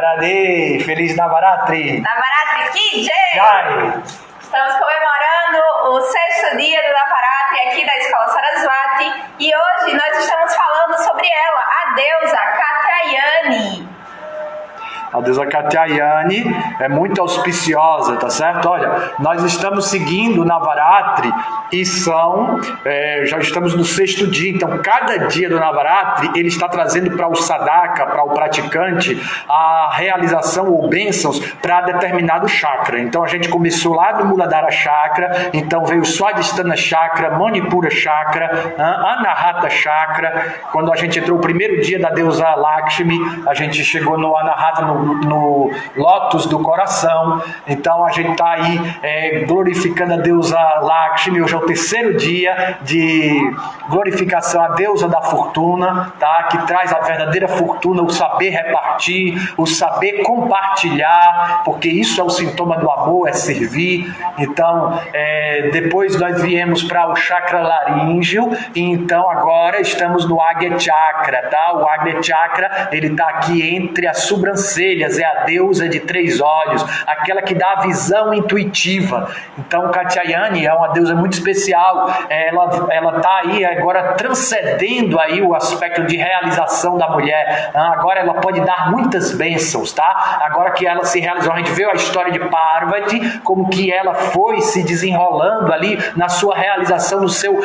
Radhe, feliz Navaratri! Navaratri Ki Jai! Jai! Estamos comemorando o 6º dia do Navaratri aqui da Escola Sarasvati e hoje nós estamos falando sobre ela, a deusa Katyayani. A deusa Katyayani é muito auspiciosa, tá certo? Olha, nós estamos seguindo o Navaratri e já estamos no 6º dia. Então, cada dia do Navaratri, ele está trazendo para o sadhaka, para o praticante, a realização ou bênçãos para determinado chakra. Então, a gente começou lá do Muladhara Chakra, então veio o Swadhisthana Chakra, Manipura Chakra, Anahata Chakra. Quando a gente entrou o primeiro dia da deusa Lakshmi, a gente chegou no Anahata, no lótus do coração. Então a gente está aí glorificando a deusa Lakshmi. Hoje é o 3º dia de glorificação à deusa da fortuna, tá? Que traz a verdadeira fortuna, o saber repartir, o saber compartilhar, porque isso é o sintoma do amor, é servir. Então depois nós viemos para o chakra laríngeo e então agora estamos no Agya Chakra, tá? O Agya Chakra, ele está aqui entre as sobrancelhas, é a deusa de 3 olhos, aquela que dá a visão intuitiva. Então Katyayani é uma deusa muito especial, ela está aí agora transcendendo aí o aspecto de realização da mulher. Agora ela pode dar muitas bênçãos, tá? Agora que ela se realizou, a gente viu a história de Parvati, como que ela foi se desenrolando ali na sua realização, no seu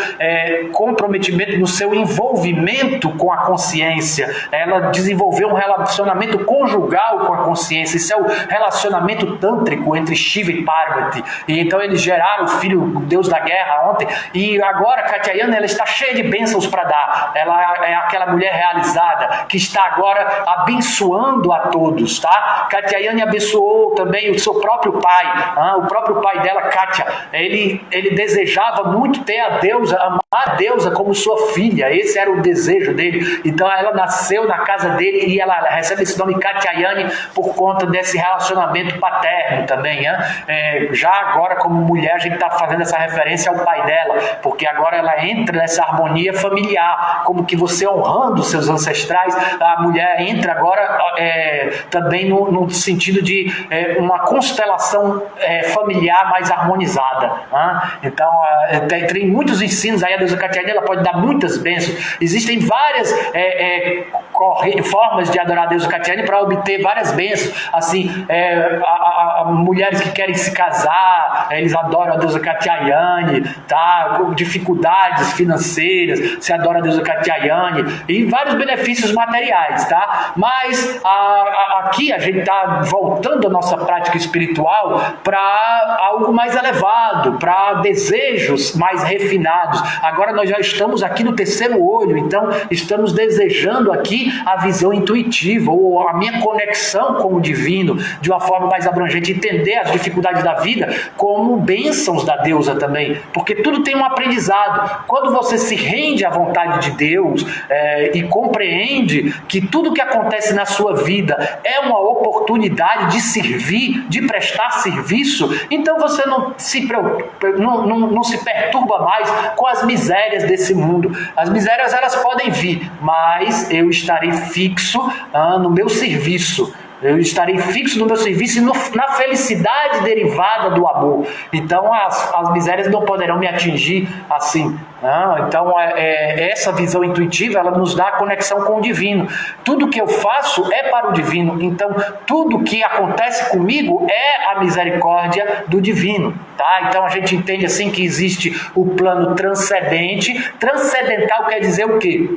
comprometimento, no seu envolvimento com a consciência. Ela desenvolveu um relacionamento conjugal com a consciência. Isso é o relacionamento tântrico entre Shiva e Parvati. E então eles geraram o filho, o deus da guerra, ontem. E agora Katyayani, ela está cheia de bênçãos para dar. Ela é aquela mulher realizada que está agora abençoando a todos, tá? Katyayani abençoou também o seu próprio pai. O próprio pai dela, Katya, ele desejava muito ter a deusa, amar a deusa como sua filha. Esse era o desejo dele. Então ela nasceu na casa dele e ela recebe esse nome Katyayani por conta desse relacionamento paterno também. Já agora, como mulher, a gente está fazendo essa referência ao pai dela, porque agora ela entra nessa harmonia familiar, como que você honrando seus ancestrais, a mulher entra agora também no sentido de uma constelação familiar mais harmonizada. Então, tem muitos ensinos aí, a deusa Katyayani, ela pode dar muitas bênçãos. Existem várias formas de adorar a deusa Katyayani para obter várias bênçãos. Assim, mulheres que querem se casar, eles adoram a deusa Katyayani, tá? Com dificuldades financeiras, se adora a deusa Katyayani, e vários benefícios materiais, tá? Mas aqui a gente está voltando a nossa prática espiritual para algo mais elevado, para desejos mais refinados. Agora nós já estamos aqui no 3º olho, então estamos desejando aqui a visão intuitiva, ou a minha conexão com o divino, de uma forma mais abrangente, entender as dificuldades da vida como bênçãos da deusa também, porque tudo tem um aprendizado. Quando você se rende à vontade de Deus e compreende que tudo que acontece na sua vida é uma oportunidade de servir, de prestar serviço, então você não se preocupa, não se perturba mais com as misérias desse mundo. As misérias, elas podem vir, mas eu estarei fixo no meu serviço. Eu estarei fixo no meu serviço e na felicidade derivada do amor. Então as misérias não poderão me atingir assim. Então essa visão intuitiva, ela nos dá a conexão com o divino. Tudo que eu faço é para o divino. Então tudo que acontece comigo é a misericórdia do divino. Tá? Então a gente entende assim que existe o plano transcendente. Transcendental quer dizer o quê?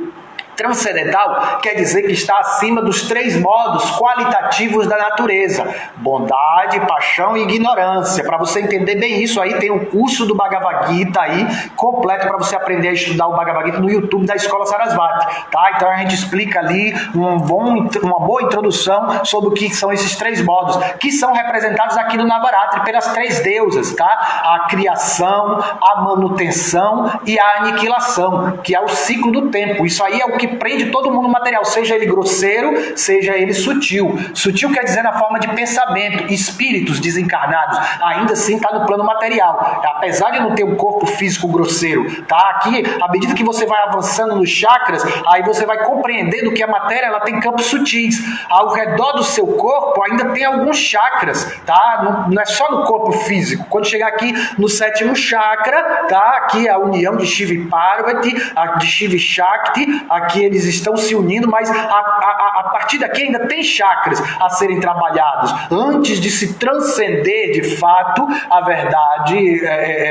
Transcendental quer dizer que está acima dos 3 modos qualitativos da natureza: bondade, paixão e ignorância. Para você entender bem isso, aí tem um curso do Bhagavad Gita aí, completo, para você aprender a estudar o Bhagavad Gita no YouTube da Escola Sarasvati. Tá? Então a gente explica ali uma boa introdução sobre o que são esses 3 modos, que são representados aqui no Navaratri pelas 3 deusas, tá? A criação, a manutenção e a aniquilação, que é o ciclo do tempo. Isso aí é o que que prende todo mundo material, seja ele grosseiro, seja ele sutil. Sutil quer dizer na forma de pensamento. Espíritos desencarnados ainda assim está no plano material, apesar de não ter um corpo físico grosseiro, tá? Aqui, à medida que você vai avançando nos chakras, aí você vai compreendendo que a matéria ela tem campos sutis. Ao redor do seu corpo ainda tem alguns chakras, tá? Não é só no corpo físico. Quando chegar aqui no 7º chakra, tá? Aqui a união de Shiva e Parvati, de Shiva e Shakti, aqui eles estão se unindo, mas a partir daqui ainda tem chakras a serem trabalhados, antes de se transcender de fato a verdade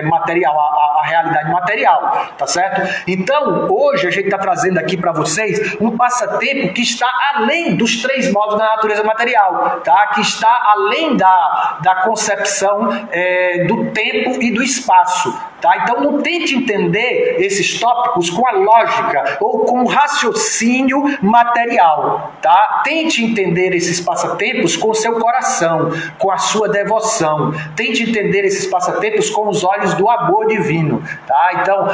material, a realidade material, tá certo? Então, hoje a gente está trazendo aqui para vocês um passatempo que está além dos 3 modos da natureza material, tá? Que está além da concepção do tempo e do espaço, tá? Então, não tente entender esses tópicos com a lógica ou com o raciocínio material, tá? Tente entender esses passatempos com o seu coração, com a sua devoção. Tente entender esses passatempos com os olhos do amor divino, tá? Então,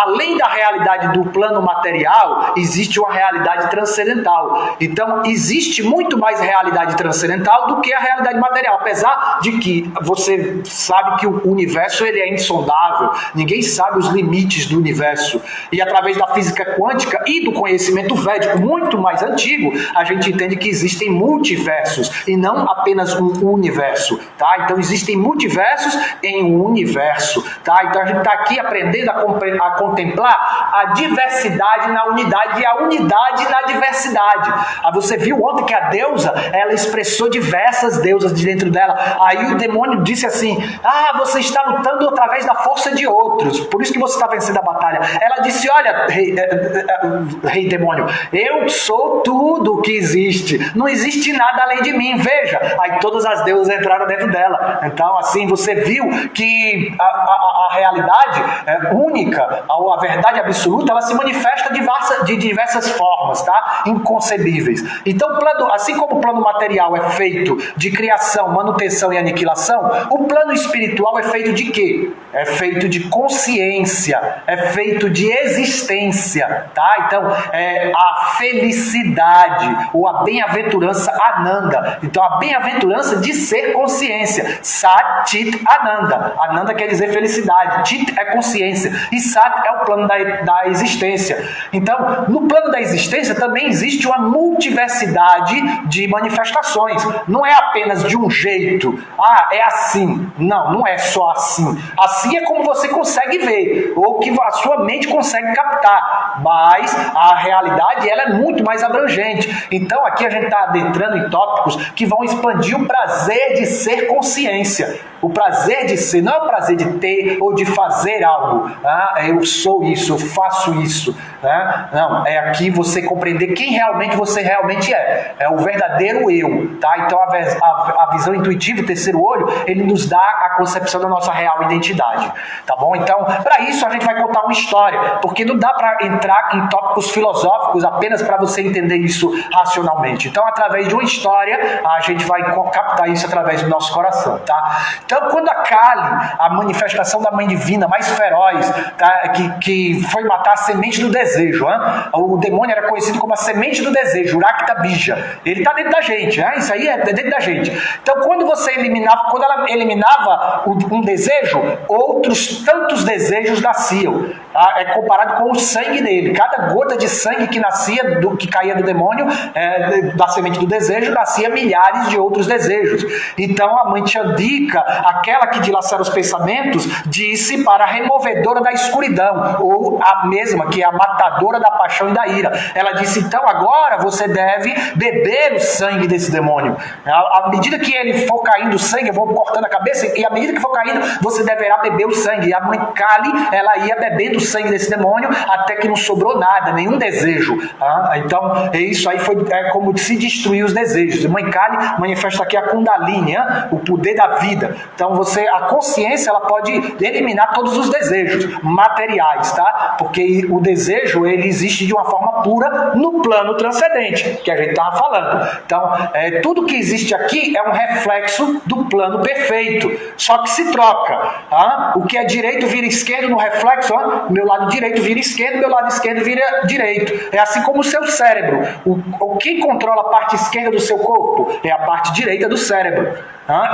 além da realidade do plano material, existe uma realidade transcendental. Então, existe muito mais realidade transcendental do que a realidade material, apesar de que você sabe que o universo ele é insondável, ninguém sabe os limites do universo. E através da física quântica e do conhecimento védico muito mais antigo, a gente entende que existem multiversos e não apenas um universo, tá? Então existem multiversos em um universo, tá? Então a gente está aqui aprendendo a contemplar a diversidade na unidade e a unidade na diversidade. Você viu ontem que a deusa, ela expressou diversas deusas de dentro dela. Aí o demônio disse assim: você está lutando através da força de outros, por isso que você está vencendo a batalha. Ela disse: olha, rei demônio, eu sou tudo que existe, não existe nada além de mim, veja. Aí todas as deusas entraram dentro dela. Então assim, você viu que a realidade única, a verdade absoluta, ela se manifesta de diversas formas, tá? Inconcebíveis. Então, assim como o plano material é feito de criação, manutenção e aniquilação, o plano espiritual é feito de quê? É feito de consciência, é feito de existência, tá? Então, a felicidade, ou a bem-aventurança Ananda. Então, a bem-aventurança de ser consciência. Sat Chit Ananda. Ananda quer dizer felicidade. Chit é consciência. E Sat é o plano da existência. Então, no plano da existência também existe uma multiversidade de manifestações. Não é apenas de um jeito. É assim. Não é só assim. Assim é como você consegue ver, ou que a sua mente consegue captar. Mas a realidade ela é muito mais abrangente. Então, aqui a gente está adentrando em tópicos que vão expandir o prazer de ser consciência. O prazer de ser, não é o prazer de ter ou de fazer algo. Eu sou isso, eu faço isso. Não, é aqui você compreender quem realmente você realmente é. É o verdadeiro eu. Tá? Então a visão intuitiva, o terceiro olho, ele nos dá a concepção da nossa real identidade. Tá bom? Então, para isso a gente vai contar uma história, porque não dá para entrar em tópicos filosóficos apenas para você entender isso racionalmente. Então, através de uma história, a gente vai captar isso através do nosso coração. Tá? Então, quando a Kali, a manifestação da mãe divina mais feroz, tá, que foi matar a semente do desejo, o demônio era conhecido como a semente do desejo, o Rakta Bija. Ele está dentro da gente, isso aí é dentro da gente. Então, quando ela eliminava um desejo, outros tantos desejos nasciam. Tá? É comparado com o sangue dele. Cada gota de sangue que nascia, que caía do demônio, da semente do desejo, nascia milhares de outros desejos. Então, a mãe Chandika, aquela que dilacera os pensamentos, disse para a removedora da escuridão, ou a mesma que é a matadora da paixão e da ira. Ela disse: então agora você deve beber o sangue desse demônio. À medida que ele for caindo o sangue, eu vou cortando a cabeça, e à medida que for caindo, você deverá beber o sangue. E a mãe Kali, ela ia bebendo o sangue desse demônio até que não sobrou nada, nenhum desejo. Então, isso aí foi como se destruir os desejos. A mãe Kali manifesta aqui a Kundalini, o poder da vida. Então, a consciência, ela pode eliminar todos os desejos materiais, tá? Porque o desejo, ele existe de uma forma pura no plano transcendente, que a gente estava falando. Então, tudo que existe aqui é um reflexo do plano perfeito, só que se troca. O que é direito vira esquerdo no reflexo meu lado direito vira esquerdo, meu lado esquerdo vira direito. É assim como o seu cérebro. Quem controla a parte esquerda do seu corpo é a parte direita do cérebro.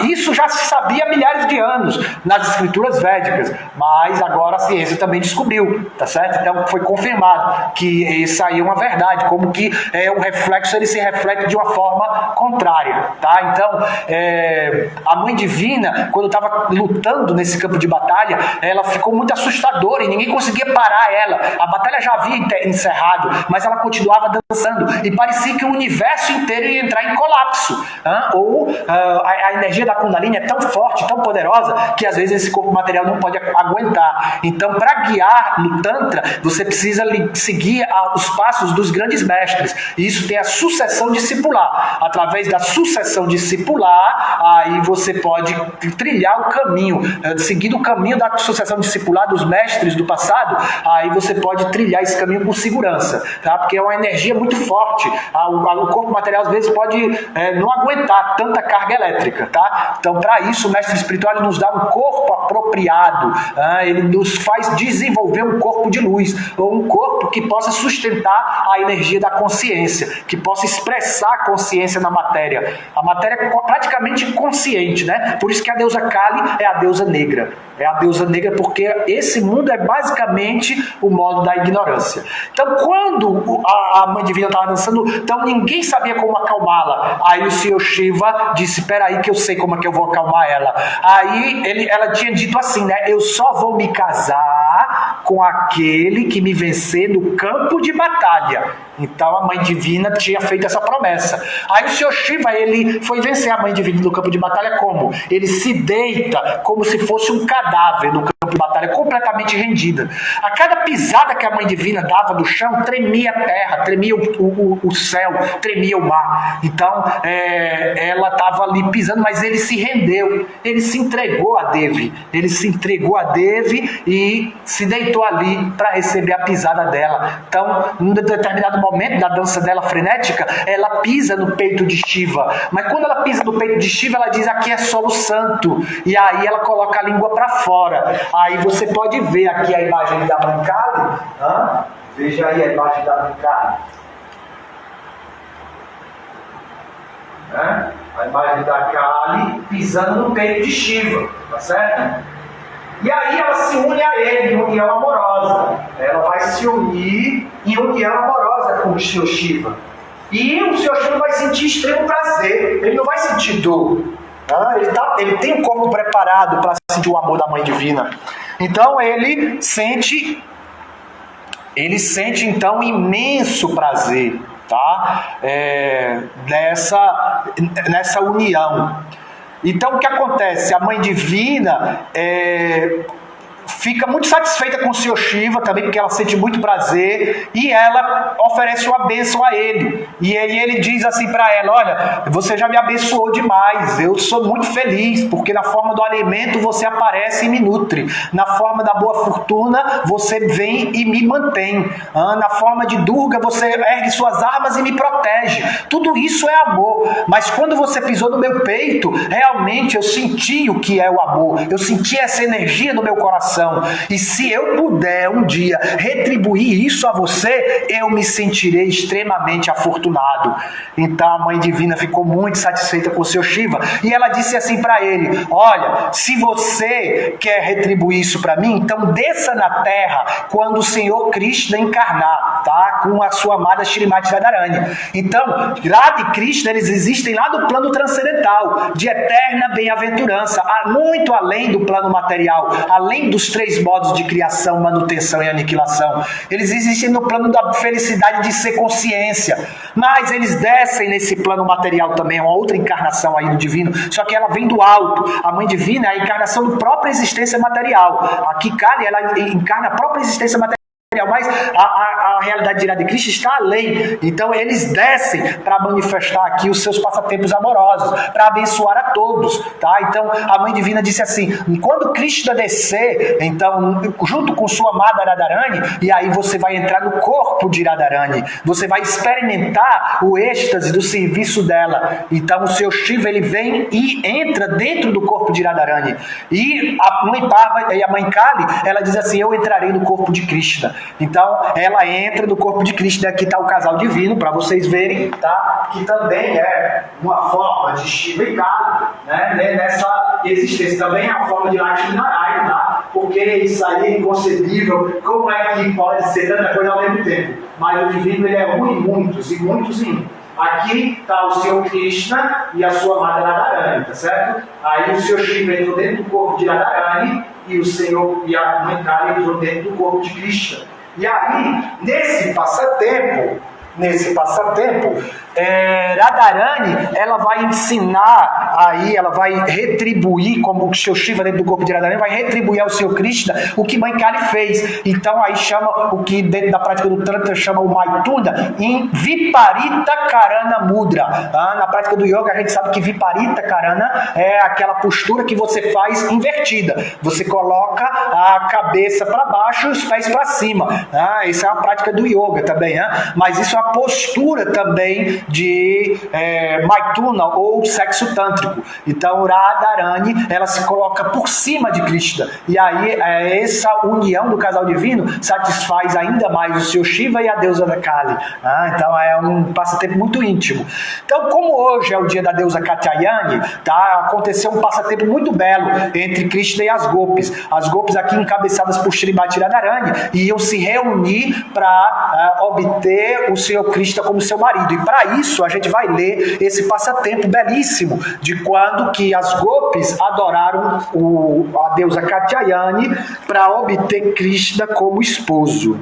Isso já se sabia há milhares de anos nas escrituras védicas, mas agora a ciência também descobriu, tá certo? Então foi confirmado que isso aí é uma verdade, como que o reflexo ele se reflete de uma forma contrária, tá? Então a Mãe Divina, quando estava lutando nesse campo de batalha, ela ficou muito assustadora e ninguém conseguia parar ela. A batalha já havia encerrado, mas ela continuava dançando e parecia que o universo inteiro ia entrar em colapso, a energia da Kundalini é tão forte, tão poderosa, que às vezes esse corpo material não pode aguentar. Então, para guiar no Tantra, você precisa seguir os passos dos grandes mestres. E isso tem a sucessão discipular. Através da sucessão discipular, aí você pode trilhar o caminho. Seguindo o caminho da sucessão discipular dos mestres do passado, aí você pode trilhar esse caminho com segurança, tá? Porque é uma energia muito forte. O corpo material, às vezes, pode não aguentar tanta carga elétrica. Tá? Então, para isso, o mestre espiritual nos dá um corpo apropriado, ele nos faz desenvolver um corpo de luz, ou um corpo que possa sustentar a energia da consciência, que possa expressar a consciência na matéria. A matéria é praticamente consciente, né? Por isso que a deusa Kali é a deusa negra. É a deusa negra porque esse mundo é basicamente o modo da ignorância. Então, quando a Mãe Divina estava dançando, então ninguém sabia como acalmá-la. Aí o Senhor Shiva disse, peraí que eu sei como é que eu vou acalmar ela. Aí ela tinha dito assim, né? Eu só vou me casar com aquele que me vencer no campo de batalha. Então a Mãe Divina tinha feito essa promessa. Aí o Senhor Shiva, ele foi vencer a Mãe Divina no campo de batalha como? Ele se deita como se fosse um cadáver no campo de batalha, completamente rendida. A cada pisada que a Mãe Divina dava no chão, tremia a terra, tremia o céu, tremia o mar. Então ela estava ali pisando, mas ele se rendeu, ele se entregou a Devi. Ele se entregou a Devi e se deitou ali para receber a pisada dela. Então, num determinado momento da dança dela frenética, ela pisa no peito de Shiva. Mas quando ela pisa no peito de Shiva, ela diz, aqui é solo santo. E aí ela coloca a língua para fora. Aí você pode ver aqui a imagem da Mãe Kali. Veja aí a imagem da Mãe Kali. A imagem da Kali pisando no peito de Shiva. Tá certo? E aí ela se une a ele em união amorosa. Ela vai se unir em união amorosa com o Senhor Shiva. E o Senhor Shiva vai sentir extremo prazer. Ele não vai sentir dor. Ele tem o corpo preparado para sentir o amor da Mãe Divina. Então ele sente então imenso prazer, tá? Nessa união. Então o que acontece? A Mãe Divina fica muito satisfeita com o Senhor Shiva também, porque ela sente muito prazer, e ela oferece uma bênção a ele. E ele diz assim para ela, olha, você já me abençoou demais, eu sou muito feliz, porque na forma do alimento você aparece e me nutre, na forma da boa fortuna você vem e me mantém, na forma de Durga você ergue suas armas e me protege. Tudo isso é amor, mas quando você pisou no meu peito, realmente eu senti o que é o amor, eu senti essa energia no meu coração. E se eu puder um dia retribuir isso a você, eu me sentirei extremamente afortunado. Então a Mãe Divina ficou muito satisfeita com o Senhor Shiva e ela disse assim para ele, olha, se você quer retribuir isso para mim, então desça na terra quando o Senhor Krishna encarnar, tá? Com a sua amada Shrimati Radharani. Então, Radha e Krishna, eles existem lá do plano transcendental, de eterna bem-aventurança, muito além do plano material, além dos 3 modos de criação, manutenção e aniquilação. Eles existem no plano da felicidade de ser consciência, mas eles descem nesse plano material também, uma outra encarnação aí do divino, só que ela vem do alto. A Mãe Divina é a encarnação da própria existência material. Aqui Kali, ela encarna a própria existência material, mas a realidade direta de Cristo está além. Então eles descem para manifestar aqui os seus passatempos amorosos, para abençoar a todos, tá? Então a Mãe Divina disse assim: quando Krishna descer, então junto com sua amada Radharani, e aí você vai entrar no corpo de Radharani, você vai experimentar o êxtase do serviço dela. Então o seu Shiva, ele vem e entra dentro do corpo de Radharani. E a Mãe Parva e a Mãe Kali, ela diz assim: eu entrarei no corpo de Krishna. Então ela entra no corpo de Krishna. Aqui está o casal divino, para vocês verem, tá? Que também é uma forma de Shiva e Kali, né? Nessa existência. Também é a forma de Lakshmi Narayana, tá? Porque isso aí é inconcebível. Como é que pode ser tanta coisa ao mesmo tempo? Mas o divino, ele é um em muitos, e muitos em um. Aqui está o Senhor Krishna e a sua amada Radharani, tá certo? Aí o Senhor Shiva entrou dentro do corpo de Radharani e o Senhor e a Mãe Kali entrou dentro do corpo de Krishna. E aí, nesse passatempo, Radharani, ela vai ensinar aí, ela vai retribuir, como o seu Shiva dentro do corpo de Radharani, vai retribuir ao seu Krishna o que Mãe Kali fez. Então aí chama o que dentro da prática do Tantra chama o Maituna em Viparita Karana Mudra. Na prática do Yoga a gente sabe que Viparita Karana é aquela postura que você faz invertida. Você coloca a cabeça para baixo e os pés para cima. Isso é uma prática do Yoga também. Mas isso é uma postura também de Maituna ou sexo tântrico. Então Radharani, ela se coloca por cima de Krishna, e aí essa união do casal divino satisfaz ainda mais o seu Shiva e a deusa da Kali. Então é um passatempo muito íntimo. Então, como hoje é o dia da deusa Katyayani, tá? Aconteceu um passatempo muito belo entre Krishna e as Gopis. As Gopis aqui encabeçadas por Srimati Radharani iam se reunir para obter o Senhor Krishna como seu marido. E para isso a gente vai ler esse passatempo belíssimo de quando que as Gopis adoraram a deusa Katyayani para obter Krishna como esposo.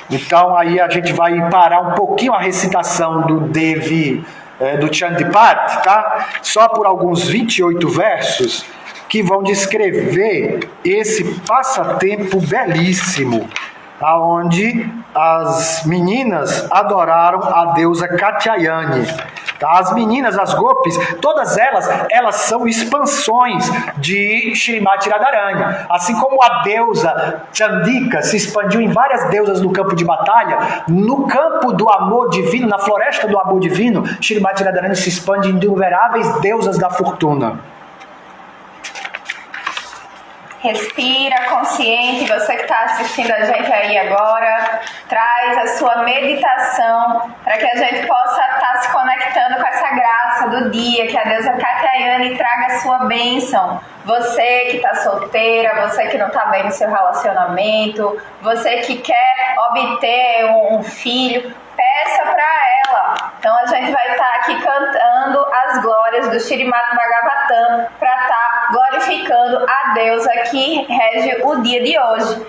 Então aí a gente vai parar um pouquinho a recitação do Devi, do Chandipat, tá? Só por alguns 28 versos que vão descrever esse passatempo belíssimo, aonde as meninas adoraram a deusa Katyayani. As meninas, as Gopis, todas elas são expansões de Srimati Radharani. Assim como a deusa Chandika se expandiu em várias deusas no campo de batalha, no campo do amor divino, na floresta do amor divino, Srimati Radharani se expande em innumeráveis deusas da fortuna. Respira consciente, você que está assistindo a gente aí agora, traz a sua meditação para que a gente possa estar se conectando com essa graça do dia, que a deusa Katyayani traga a sua bênção. Você que está solteira, você que não está bem no seu relacionamento, você que quer obter um filho, peça para ela. Então a gente vai estar aqui cantando as glórias do Śrīmad Bhagavatam para estar glorificando a deusa que rege o dia de hoje.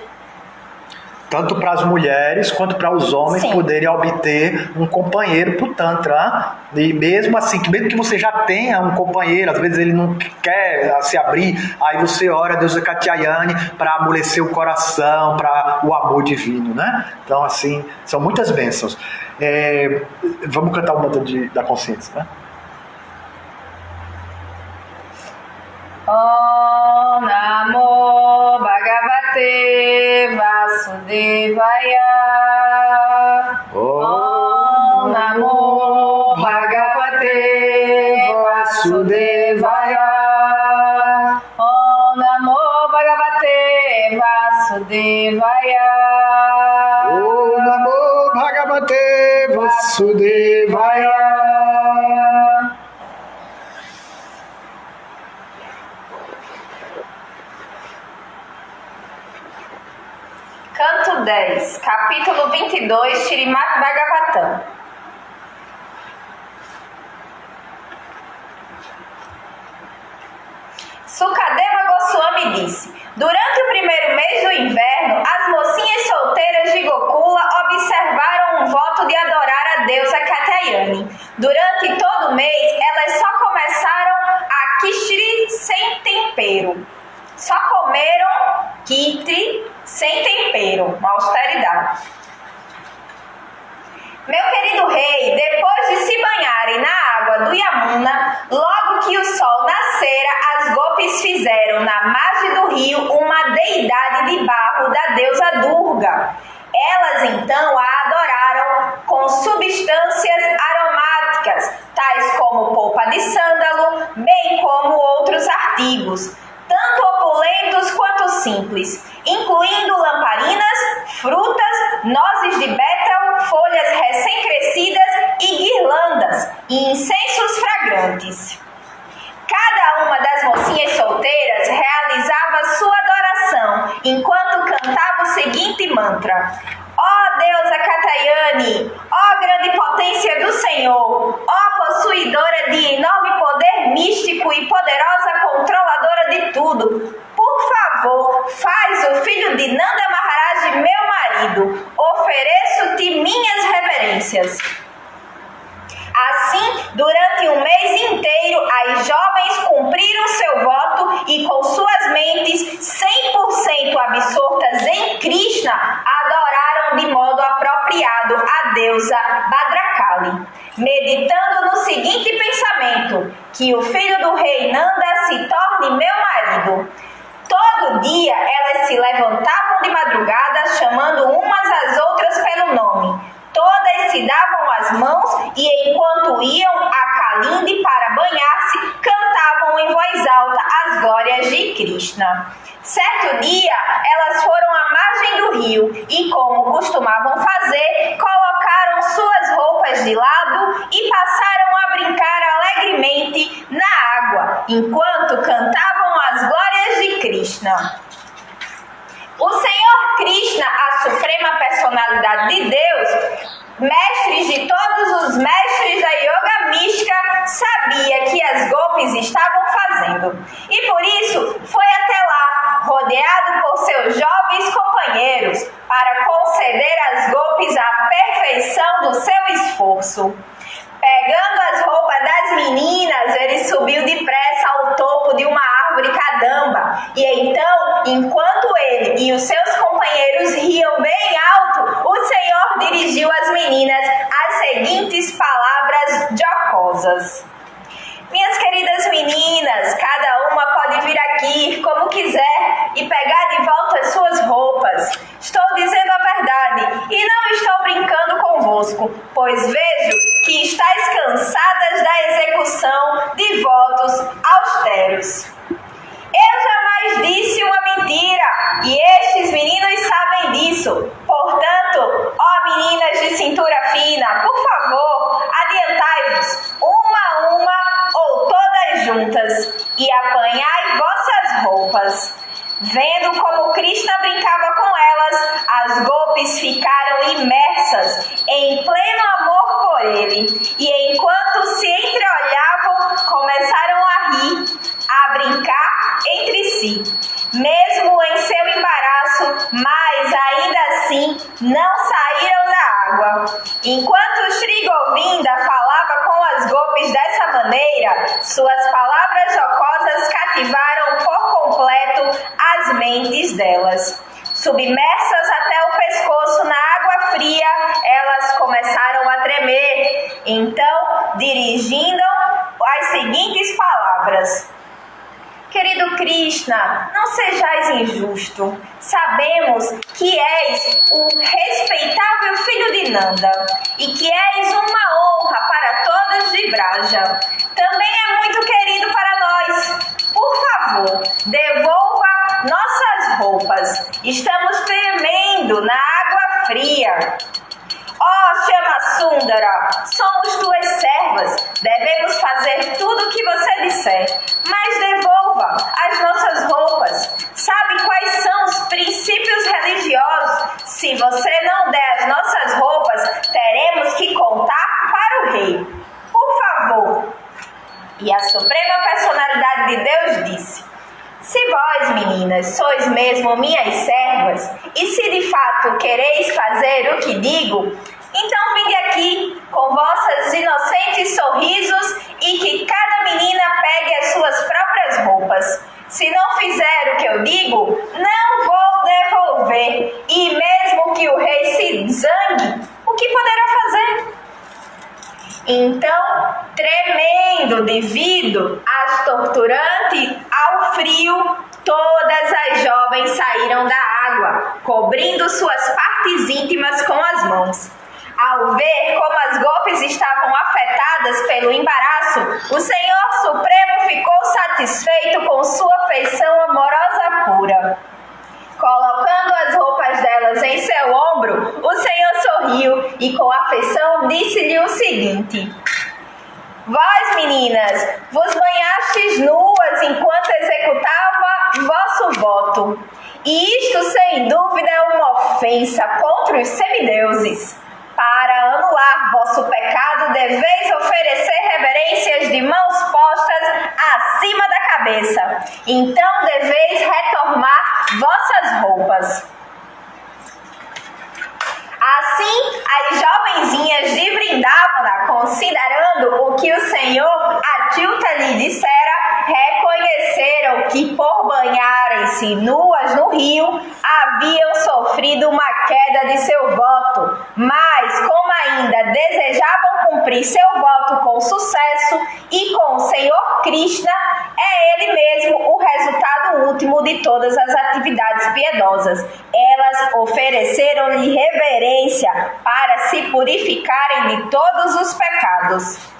Tanto para as mulheres quanto para os homens poderem obter um companheiro para o Tantra. E mesmo assim, mesmo que você já tenha um companheiro, às vezes ele não quer se abrir, aí você ora a deusa Katyayani para amolecer o coração, para o amor divino, né? Então, assim, são muitas bênçãos. Vamos cantar o mantra da consciência, né? Om Namo Bhagavate Vasudevaya. Om Namo Bhagavate Vasudevaya. Om Namo Bhagavate Vasudevaya. Om Namo Bhagavate Vasudevaya. Canto 10, capítulo 22, Śrīmad Bhagavatam. Sukadeva Goswami disse: durante o primeiro mês do inverno, as mocinhas solteiras de Gokula observaram um voto de adorar a deusa Katyayani. Durante todo o mês, elas só começaram a kishri sem tempero. Só comeram kitri sem tempero, uma austeridade. Meu querido rei, depois de se banharem na água do Yamuna, logo que o sol nascera, as golpes fizeram na margem do rio uma deidade de barro da deusa Durga. Elas então a adoraram com substâncias aromáticas, tais como polpa de sândalo, bem como outros artigos, tanto opulentos quanto simples, incluindo lamparinas, frutas, nozes de bétel, folhas recém-crescidas e guirlandas e incensos fragrantes. Cada uma das mocinhas solteiras realizava sua adoração enquanto cantava o seguinte mantra: Ó deusa Katyayani, ó grande potência do Senhor, ó possuidora de enorme poder místico e poderosa controladora de tudo, por favor, faz o filho de Nanda Maharaj meu marido, ofereço-te minhas reverências. Assim, durante um mês inteiro, as jovens cumpriram seu voto e com suas mentes 100% absortas em Krishna, adoraram de modo apropriado a deusa Bhadrakali, meditando no seguinte pensamento: que o filho do rei Nanda se torne meu marido. Todo dia elas se levantavam de madrugada, chamando umas às outras pelo nome. Todas se davam as mãos e, enquanto iam a Kalindi para banhar-se, cantavam em voz alta as glórias de Krishna. Certo dia, elas foram à margem do rio e, como costumavam fazer, colocaram suas roupas de lado e passaram a brincar alegremente na água, enquanto cantavam as glórias de Krishna. O Senhor Krishna, a suprema personalidade de Deus, mestre de todos os mestres da yoga mística, sabia que as golpes estavam fazendo. E por isso foi até lá, rodeado por seus jovens companheiros, para conceder às golpes a perfeição do seu esforço. Pegando as roupas das meninas, ele subiu depressa ao topo de uma árvore cadamba. E então, enquanto ele e os seus companheiros riam bem alto, o Senhor dirigiu às meninas as seguintes palavras jocosas: Minhas queridas meninas, cada uma pode vir aqui como quiser e pegar de volta as suas roupas. Estou dizendo a verdade e não estou brincando convosco, pois vejo que estáis cansadas da execução de votos austeros. Eu jamais disse uma mentira e estes meninos sabem disso. Portanto, ó meninas de cintura fina, por favor, adiantai-vos, uma a uma ou todas juntas, e apanhai vossas roupas. Vendo como Krishna brincava com elas, as golpes ficaram imersas em pleno amor por ele, e enquanto se entreolhavam, começaram a rir, a brincar entre si, mesmo em seu embaraço, mas ainda assim não saíram da água. Enquanto Shri Govinda falava com as golpes dessa maneira, suas palavras jocosas cativaram por completo as mentes delas. Submersas até o pescoço na água fria, elas começaram a tremer. Então, dirigindo as seguintes palavras: Querido Krishna, não sejais injusto. Sabemos que és o respeitável filho de Nanda e que és uma honra para todos de Braja. Também é muito querido para nós. Por favor, devolva nossas roupas. Estamos tremendo na água fria. Ó Shama Sundara, somos tuas servas, devemos fazer tudo o que você disser, mas devolva as nossas roupas. Sabe quais são os princípios religiosos? Se você não der as nossas roupas, teremos que contar para o rei. Por favor. E a suprema personalidade de Deus disse: Se vós, meninas, sois mesmo minhas servas, e se de fato quereis fazer o que digo, então vinde aqui com vossos inocentes sorrisos e que cada menina pegue as suas próprias roupas. Se não fizer o que eu digo, não vou devolver. Então, tremendo devido às torturantes ao frio, todas as jovens saíram da água, cobrindo suas partes íntimas com as mãos. Ao ver como as golpes estavam afetadas pelo embaraço, o Senhor Supremo ficou satisfeito com sua afeição amorosa pura. Colocando as roupas delas em seu ombro, o Senhor sorriu e com afeição disse-lhe o seguinte: Vós, meninas, vos banhastes nuas enquanto executava vosso voto. E isto, sem dúvida, é uma ofensa contra os semideuses. Para anular vosso pecado, deveis oferecer reverências de mãos postas acima da cabeça. Então deveis retomar vossas roupas. Assim, as jovenzinhas de Vrindavana, considerando o que o Senhor Achyuta lhe dissera, reconheceram que por banharem-se nuas no rio, haviam sofrido uma queda de seu voto, mas como ainda desejavam cumprir seu voto com sucesso e com o Senhor Krishna, é ele mesmo o resultado último de todas as atividades piedosas. Elas ofereceram-lhe reverência para se purificarem de todos os pecados.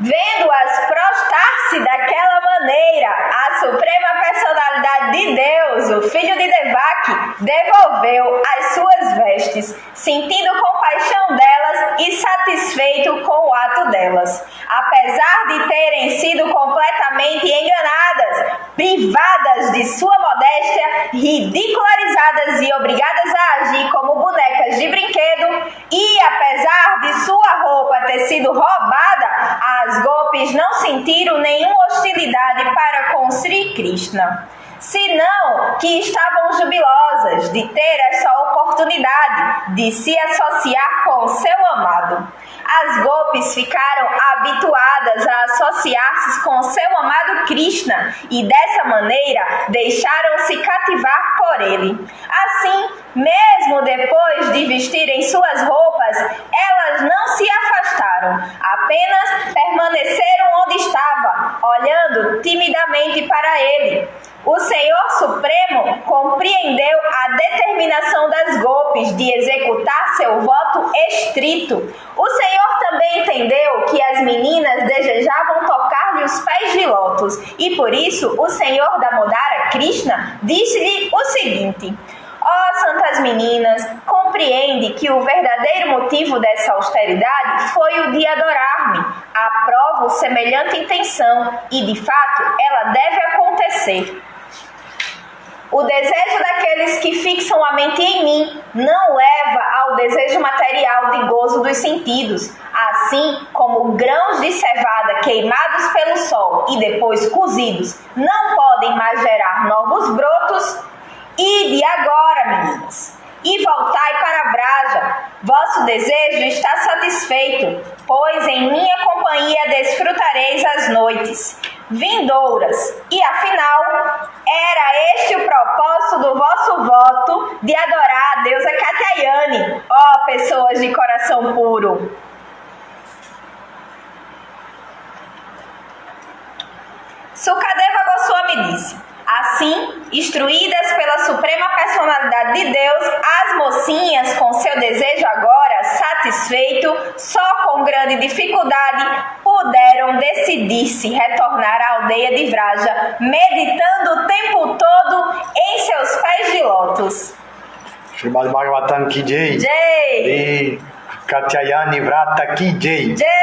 Vendo-as prostrar-se daquela maneira, a Suprema Personalidade de Deus, o filho de Devaki, devolveu as suas vestes, sentindo compaixão delas e satisfeito com o ato delas. Apesar de terem sido completamente enganadas, privadas de sua modéstia, ridicularizadas e obrigadas a agir como bonecas de brinquedo, e apesar de sua roupa ter sido roubada, as golpes não sentiram nenhuma hostilidade para com Sri Krishna, senão que estavam jubilosas de ter essa oportunidade de se associar com seu amado. As golpes ficaram habituadas a associar-se com seu amado Krishna e dessa maneira deixaram-se cativar por ele. Assim, mesmo depois de vestirem suas roupas, elas não se afastaram, apenas permaneceram onde estava, olhando timidamente para ele. O Senhor Supremo compreendeu a determinação das golpes de executar seu voto estrito. O Senhor também entendeu que as meninas desejavam tocar-lhe os pés de lótus e por isso o Senhor Damodara Krishna disse-lhe o seguinte: Ó santas meninas, compreende que o verdadeiro motivo dessa austeridade foi o de adorar-me. Aprovo semelhante intenção e, de fato, ela deve acontecer. O desejo daqueles que fixam a mente em mim não leva ao desejo material de gozo dos sentidos, assim como grãos de cevada queimados pelo sol e depois cozidos não podem mais gerar novos brotos. Ide agora, meninas, e voltai para Vraja. Vosso desejo está satisfeito, pois em minha companhia desfrutareis as noites vindouras. E afinal, era este o propósito do vosso voto de adorar a deusa Katyayani, ó pessoas de coração puro. Sukadeva Goswami disse: Assim, instruídas pela Suprema Personalidade de Deus, as mocinhas, com seu desejo agora satisfeito, só com grande dificuldade, puderam decidir-se retornar à aldeia de Vraja, meditando o tempo todo em seus pés de lótus. Srimad Bhagavatam ki jai. Jai! Katyayani Vrata ki jai. Jai!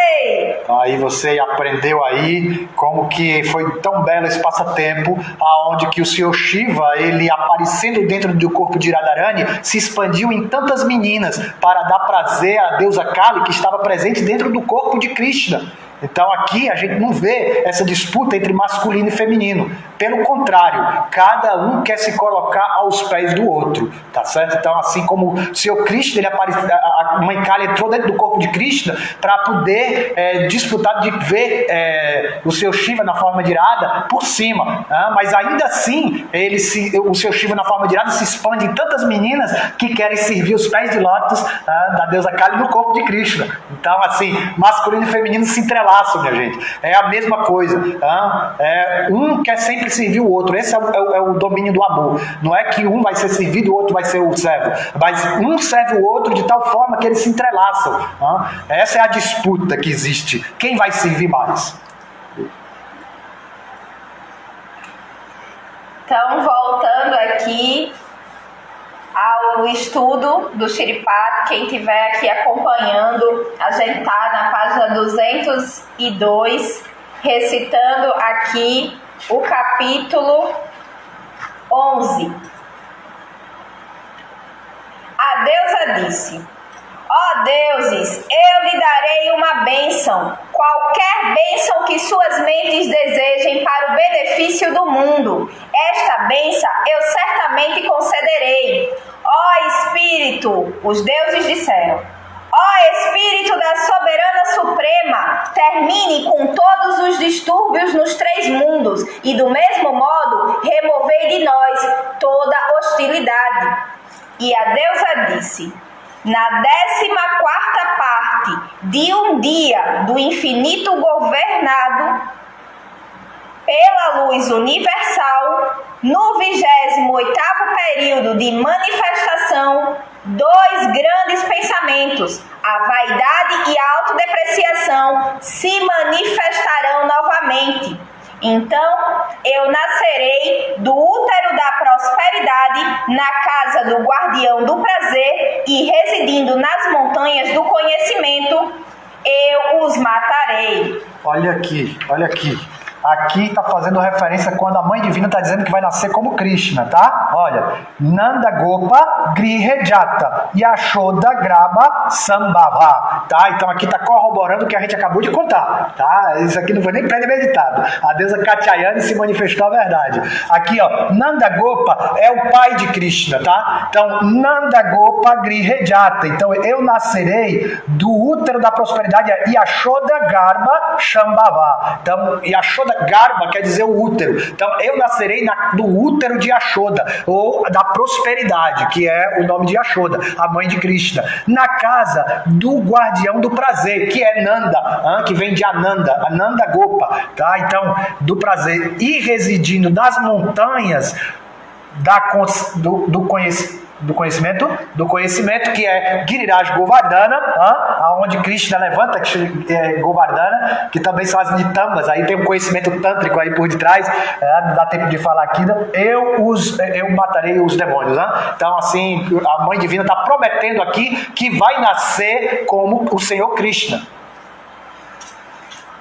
Aí você aprendeu aí como que foi tão belo esse passatempo, aonde que o Senhor Shiva, ele aparecendo dentro do corpo de Radharani, se expandiu em tantas meninas para dar prazer à deusa Kali que estava presente dentro do corpo de Krishna. Então aqui a gente não vê essa disputa entre masculino e feminino. Pelo contrário, cada um quer se colocar aos pés do outro, tá certo? Então, assim como o Senhor Cristo, a mãe Kali entrou dentro do corpo de Krishna para poder disputar de ver o seu Shiva na forma de Radha por cima, mas ainda assim o seu Shiva na forma de Radha se expande em tantas meninas que querem servir os pés de lótus da deusa Kali no corpo de Krishna. Então, assim, masculino e feminino se entrelaçam, minha gente. É a mesma coisa. Um quer sempre servir o outro. Esse é o domínio do amor. Não é que um vai ser servido e o outro vai ser o servo, mas um serve o outro de tal forma que eles se entrelaçam. Essa é a disputa que existe. Quem vai servir mais? Então, voltando aqui ao estudo do Shripada, quem estiver aqui acompanhando, a gente está na página 202, recitando aqui o capítulo 11. A deusa disse: ó deuses, eu lhe darei uma bênção, qualquer bênção que suas mentes desejem para o benefício do mundo. Esta bênção eu certamente concederei. Ó Espírito, os deuses disseram, ó Espírito da Soberana Suprema, termine com todos os distúrbios nos 3 mundos e, do mesmo modo, removei de nós toda hostilidade. E a deusa disse: na 14ª parte de um dia do infinito governado pela luz universal, no 28º período de manifestação, 2 grandes pensamentos, a vaidade e a autodepreciação, se manifestarão novamente. Então eu nascerei do útero da prosperidade na casa do guardião do prazer e, residindo nas montanhas do conhecimento, eu os matarei. Olha aqui, olha aqui. Aqui está fazendo referência quando a mãe divina está dizendo que vai nascer como Krishna, tá? Olha, Nanda Gopa Grihejata Yashoda Graba Sambhava, tá? Então aqui está corroborando o que a gente acabou de contar, tá? Isso aqui não foi nem premeditado. A deusa Katyayani se manifestou a verdade. Aqui, ó, Nanda Gopa é o pai de Krishna, tá? Então, Nanda Gopa Grihejata. Então, eu nascerei do útero da prosperidade, Yashoda Garba Shambhava. Então, Yashoda Garba quer dizer o útero. Então, eu nascerei do útero de Yashoda, ou da prosperidade, que é o nome de Yashoda, a mãe de Krishna, na casa do guardião do prazer, que é Nanda, que vem de Ananda, Ananda Gopa, tá? Então, do prazer, e residindo nas montanhas do conhecimento, que é Giriraj Govardhana, aonde Krishna levanta Govardhana, que também são as nitambas. Aí tem um conhecimento tântrico aí por detrás, não dá tempo de falar aqui. Eu matarei os demônios. Então, assim, a mãe divina está prometendo aqui que vai nascer como o Senhor Krishna.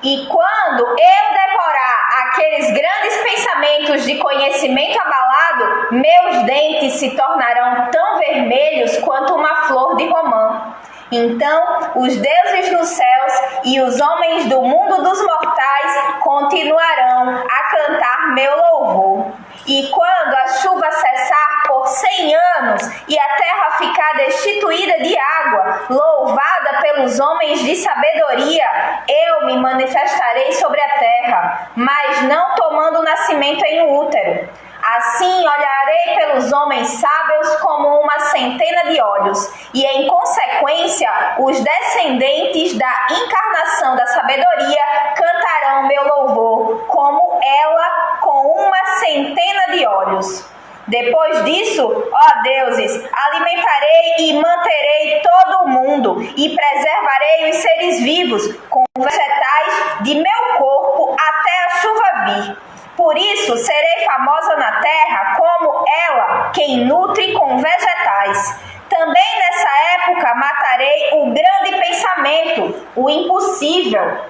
E quando eu devorar aqueles grandes pensamentos de conhecimento abalado, meus dentes se tornarão tão vermelhos quanto uma flor de romã. Então os deuses dos céus e os homens do mundo dos mortais continuarão a cantar meu louvor. E quando a chuva cessar por 100 anos e a terra ficar destituída de água, louvada pelos homens de sabedoria, eu me manifestarei sobre a terra, mas não tomando nascimento em útero. Assim olharei pelos homens sábios como uma centena de olhos, e em consequência os descendentes da encarnação da sabedoria cantarão meu louvor, como ela com uma centena de olhos. Depois disso, ó deuses, alimentarei e manterei todo o mundo, e preservarei os seres vivos com vegetais de meu corpo até a chuva vir. Por isso, serei famosa na terra como ela, quem nutre com vegetais. Também nessa época matarei o grande pensamento, o impossível.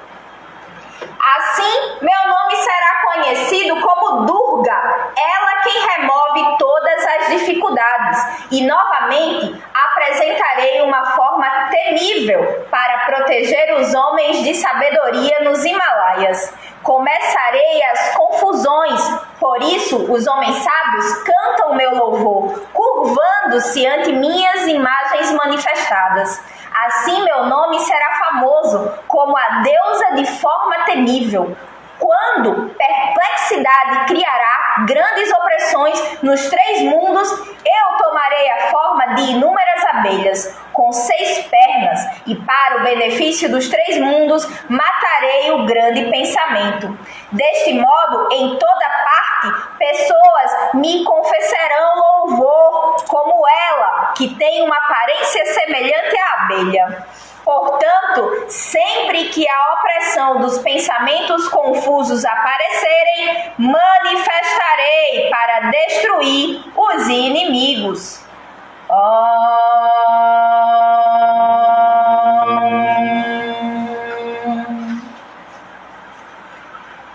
Assim, meu nome será conhecido como Durga, ela quem remove todas as dificuldades. E novamente apresentarei uma forma temível para proteger os homens de sabedoria nos Himalaias. Começarei as confusões, por isso os homens sábios cantam meu louvor, curvando-se ante minhas imagens manifestadas. Assim meu nome será famoso como a deusa de forma temível. Quando perplexidade criará grandes opressões nos 3 mundos, eu tomarei a forma de inúmeras abelhas, com 6 pernas, e para o benefício dos 3 mundos, matarei o grande pensamento. Deste modo, em toda parte, pessoas me confessarão louvor, como ela, que tem uma aparência semelhante à abelha. Portanto, sempre que a opressão dos pensamentos confusos aparecerem, manifestarei para destruir os inimigos.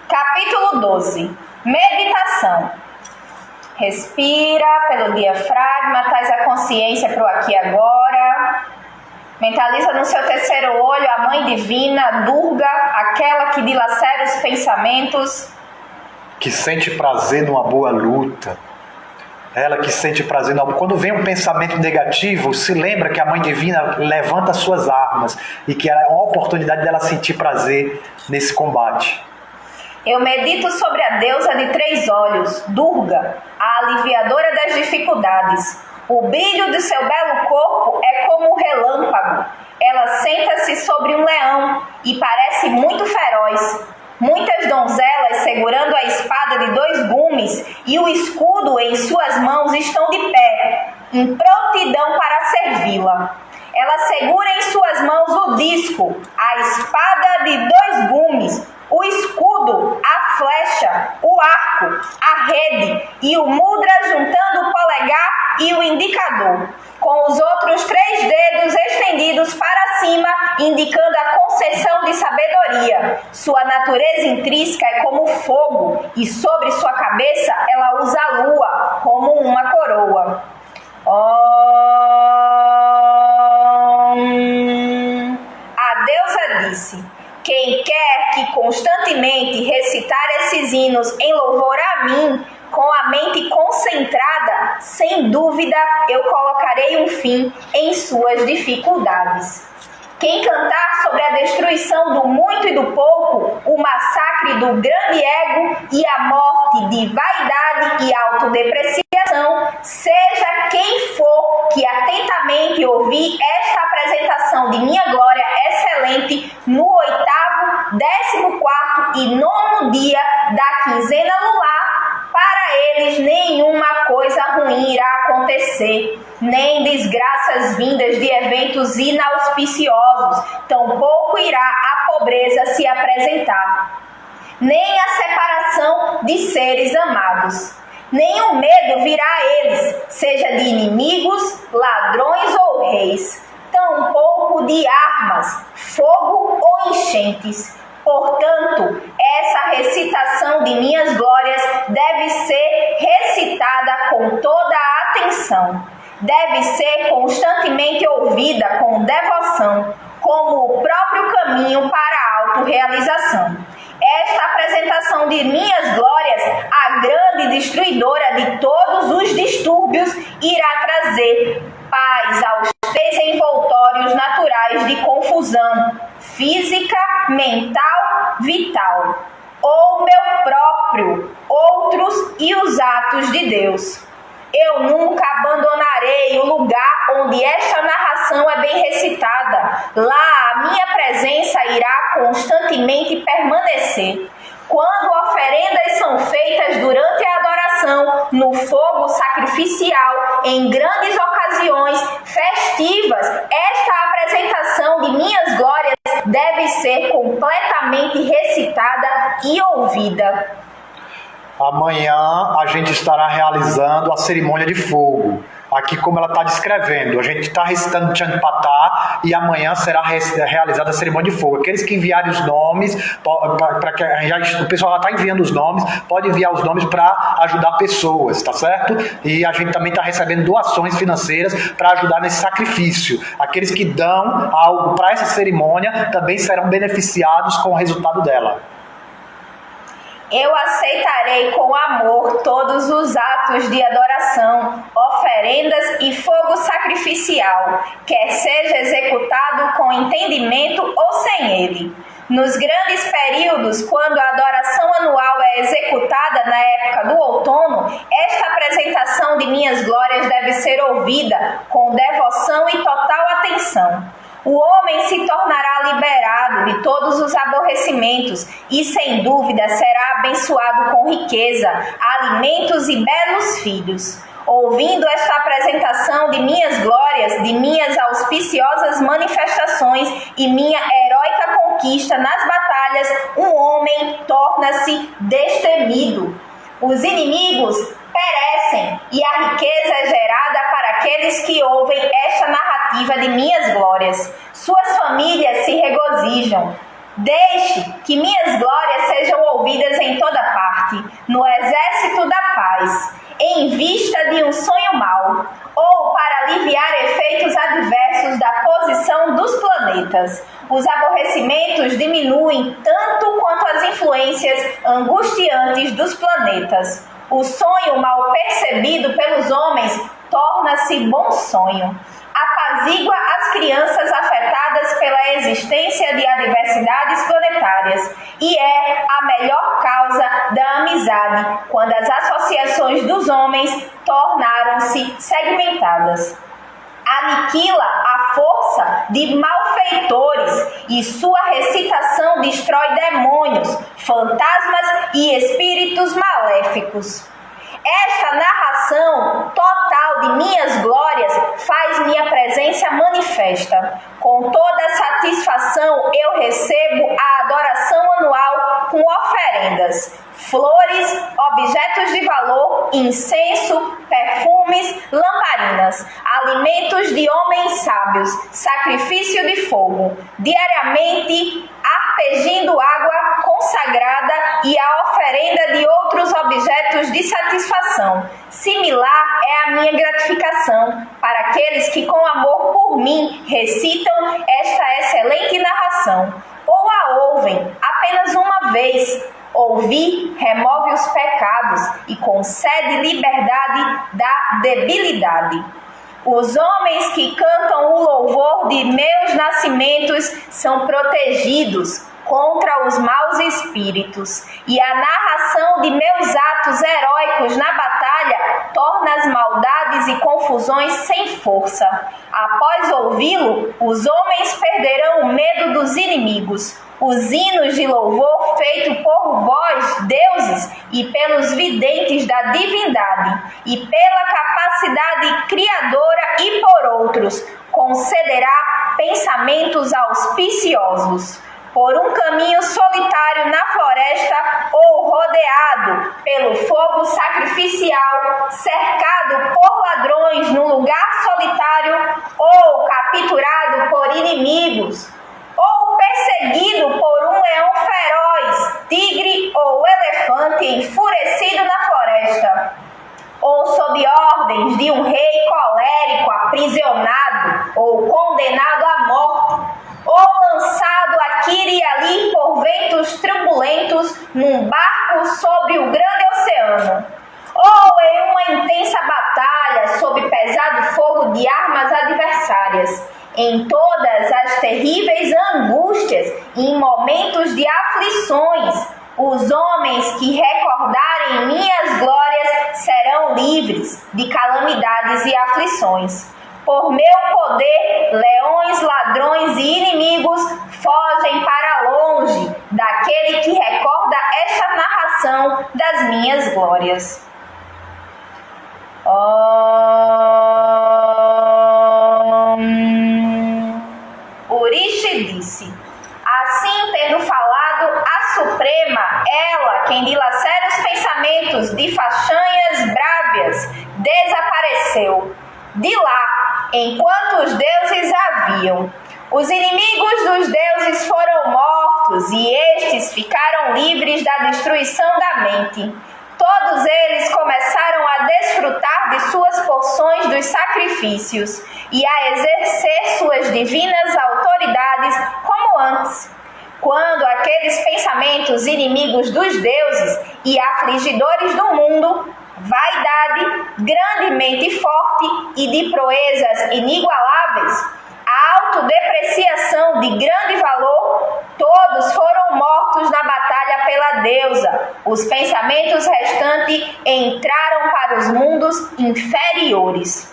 Capítulo 12. Meditação. Respira pelo diafragma, traz a consciência para o aqui e agora. Mentaliza no seu terceiro olho a Mãe Divina, Durga, aquela que dilacera os pensamentos. Que sente prazer numa boa luta. Ela que sente prazer numa... Quando vem um pensamento negativo, se lembra que a Mãe Divina levanta suas armas e que é uma oportunidade dela sentir prazer nesse combate. Eu medito sobre a deusa de 3 olhos, Durga, a aliviadora das dificuldades. O brilho de seu belo corpo é como um relâmpago. Ela senta-se sobre um leão e parece muito feroz. Muitas donzelas segurando a espada de 2 gumes e o escudo em suas mãos estão de pé, em prontidão para servi-la. Ela segura em suas mãos o disco, a espada de 2 gumes, o escudo, a flecha, o arco, a rede e o mudra juntando o polegar e o indicador, com os outros 3 dedos estendidos para cima, indicando a concessão de sabedoria. Sua natureza intrínseca é como fogo e sobre sua cabeça ela usa a lua como uma coroa. A deusa disse: quem quer que constantemente recitar esses hinos em louvor a mim, com a mente concentrada, sem dúvida eu colocarei um fim em suas dificuldades. Quem cantar sobre a destruição do muito e do pouco, o massacre do grande ego e a morte de vaidade e autodepreciação, seja quem for que atentamente ouvir esta apresentação de minha glória excelente no 8º, 14º e 9º dia da quinzena lunar, para eles nenhuma coisa ruim irá acontecer, nem desgraças vindas de eventos inauspiciosos, tampouco irá a pobreza se apresentar, nem a separação de seres amados. Nenhum medo virá a eles, seja de inimigos, ladrões ou reis, tampouco de armas, fogo ou enchentes. Portanto, essa recitação de minhas glórias deve ser recitada com toda a atenção. Deve ser constantemente ouvida com devoção, como o próprio caminho para a autorrealização. Esta apresentação de minhas glórias, a grande destruidora de todos os distúrbios, irá trazer paz aos desenvoltórios naturais de confusão física, mental, vital, ou meu próprio, outros e os atos de Deus. Eu nunca abandonarei o lugar onde esta narração é bem recitada. Lá a minha presença irá constantemente permanecer. Quando oferendas são feitas durante a adoração, no fogo sacrificial, em grandes ocasiões festivas, esta apresentação de minhas glórias deve ser completamente recitada e ouvida. Amanhã a gente estará realizando a cerimônia de fogo. aqui como ela está descrevendo. A gente está recitando Chanpatá e amanhã será realizada a cerimônia de fogo. Aqueles que enviarem os nomes, para que o pessoal já está enviando os nomes, pode enviar os nomes para ajudar pessoas, tá certo? E a gente também está recebendo doações financeiras para ajudar nesse sacrifício. Aqueles que dão algo para essa cerimônia também serão beneficiados com o resultado dela. Eu aceitarei com amor todos os atos de adoração, oferendas e fogo sacrificial, quer seja executado com entendimento ou sem ele. Nos grandes períodos, quando a adoração anual é executada na época do outono, esta apresentação de minhas glórias deve ser ouvida com devoção e total atenção. O homem se tornará liberado de todos os aborrecimentos e, sem dúvida, será abençoado com riqueza, alimentos e belos filhos. Ouvindo esta apresentação de minhas glórias, de minhas auspiciosas manifestações e minha heróica conquista nas batalhas, um homem torna-se destemido. Os inimigos perecem e a riqueza é gerada para aqueles que ouvem esta narrativa de minhas glórias. Suas famílias se regozijam. Deixe que minhas glórias sejam ouvidas em toda parte, no exército da paz, em vista de um sonho mau, ou para aliviar efeitos adversos da posição dos planetas. Os aborrecimentos diminuem tanto quanto as influências angustiantes dos planetas. O sonho mal percebido pelos homens torna-se bom sonho. Apazigua as crianças afetadas pela existência de adversidades planetárias e é a melhor causa da amizade quando as associações dos homens tornaram-se segmentadas. Aniquila a força de malfeitores e sua recitação destrói demônios, fantasmas e espíritos maléficos. Esta narração total de minhas glórias faz minha presença manifesta. Com toda satisfação eu recebo a adoração anual com oferendas, flores, objetos de valor, incenso, perfumes, lamparinas, alimentos de homens sábios, sacrifício de fogo, diariamente arpegindo água consagrada e a oferenda de outros objetos de satisfação. Similar é a minha gratificação para aqueles que com amor por mim recitam esta excelente narração, ou a ouvem apenas uma vez. Ouvir remove os pecados e concede liberdade da debilidade. Os homens que cantam o louvor de meus nascimentos são protegidos contra os maus espíritos, e a narração de meus atos heróicos na batalha torna as maldades e confusões sem força. Após ouvi-lo, os homens perderão o medo dos inimigos. Os hinos de louvor feitos por vós, deuses, e pelos videntes da divindade, e pela capacidade criadora e por outros, concederá pensamentos auspiciosos. Por um caminho solitário na floresta ou rodeado pelo fogo sacrificial, cercado por ladrões num lugar solitário ou capturado por inimigos, ou perseguido por um leão feroz, tigre ou elefante enfurecido na floresta, ou sob ordens de um rei colérico aprisionado ou condenado à morte, ou lançado aqui e ali por ventos turbulentos num barco sobre o grande oceano, ou em uma intensa batalha sob pesado fogo de armas adversárias. Em todas as terríveis angústias e em momentos de aflições, os homens que recordarem minhas glórias serão livres de calamidades e aflições. Por meu poder, leões, ladrões e inimigos fogem para longe daquele que recorda esta narração das minhas glórias. Urishi disse: assim, tendo falado a Suprema, ela, quem dilacera os pensamentos de façanhas brávias, desapareceu. de lá, enquanto os deuses haviam. Os inimigos dos deuses foram mortos e estes ficaram livres da destruição da mente. Todos eles começaram a desfrutar de suas porções dos sacrifícios e a exercer suas divinas autoridades como antes. Quando aqueles pensamentos inimigos dos deuses e afligidores do mundo, vaidade grandemente forte e de proezas inigualáveis, a autodepreciação de grande valor, todos foram mortos na batalha pela deusa. Os pensamentos restantes entraram para os mundos inferiores.